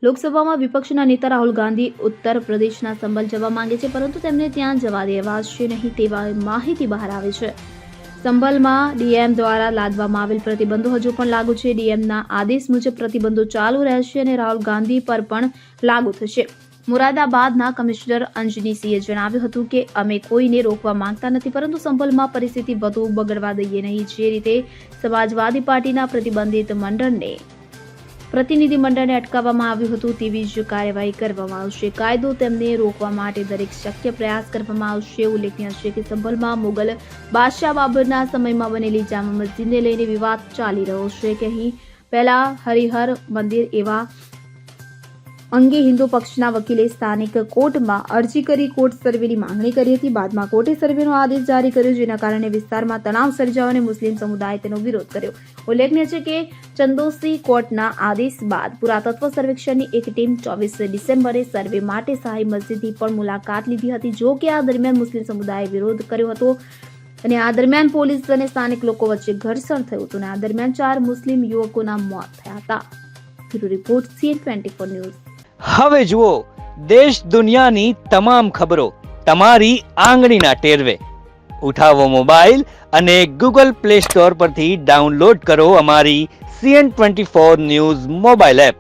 લોકસભામાં વિપક્ષના નેતા રાહુલ ગાંધી ઉત્તર પ્રદેશના સંભલ જવા માંગે છે, પરંતુ તેમને ત્યાં જવા દેવાશે નહીં તેવા માહિતી બહાર આવે છે. સંભલમાં ડીએમ દ્વારા લાદવામાં આવેલ પ્રતિબંધો હજુ પણ લાગુ છે. ડીએમના આદેશ મુજબ પ્રતિબંધો ચાલુ રહેશે અને રાહુલ ગાંધી પર પણ લાગુ થશે. મુરાદાબાદના કમિશનર અંજની સિંહે જણાવ્યું હતું કે અમે કોઈને રોકવા માંગતા નથી, પરંતુ સંભલમાં પરિસ્થિતિ વધુ બગડવા દઈએ નહીં. જે રીતે સમાજવાદી પાર્ટીના પ્રતિનિધિમંડળને અટકાવવામાં આવ્યું હતું તેવી જ કાર્યવાહી કરવામાં આવશે. કાયદો તેમને રોકવા માટે દરેક શક્ય પ્રયાસ કરવામાં આવશે. ઉલ્લેખનીય છે કે સંભલમાં મુગલ બાદશાહ બાબરના સમયમાં બનેલી જામા મસ્જિદને લઈને વિવાદ ચાલી રહ્યો છે કે અહીં પહેલા હરિહર મંદિર એવા અંગે હિન્દુ પક્ષના વકીલે સ્થાનિક કોર્ટમાં અરજી કરી કોર્ટ સર્વેની માંગણી કરી હતી. બાદમાં કોર્ટે સર્વેનો આદેશ જારી કર્યો, જેના કારણે વિસ્તારમાં તણાવ સર્જાયો અને મુસ્લિમ સમુદાયે તેનો વિરોધ કર્યો. ઉલ્લેખનીય છે કે ચંદોસી કોર્ટના આદેશ બાદ પુરાતત્વ સર્વેક્ષણની એક ટીમ 24 ડિસેમ્બરે સર્વે માટે શાહી મસ્જિદની પણ મુલાકાત લીધી હતી. જો કે આ દરમિયાન મુસ્લિમ સમુદાયે વિરોધ કર્યો હતો અને આ દરમિયાન પોલીસ અને સ્થાનિક લોકો વચ્ચે ઘર્ષણ થયું હતું અને આ દરમિયાન 4 મુસ્લિમ યુવકોના મોત થયા હતા. Bureau report CN24 news. હવે જુઓ દેશ દુનિયાની તમામ ખબરો તમારી આંગળીના ટેરવે. ઉઠાવો મોબાઈલ અને Google Play Store પરથી ડાઉનલોડ કરો અમારી CN24 ન્યૂઝ મોબાઈલ એપ.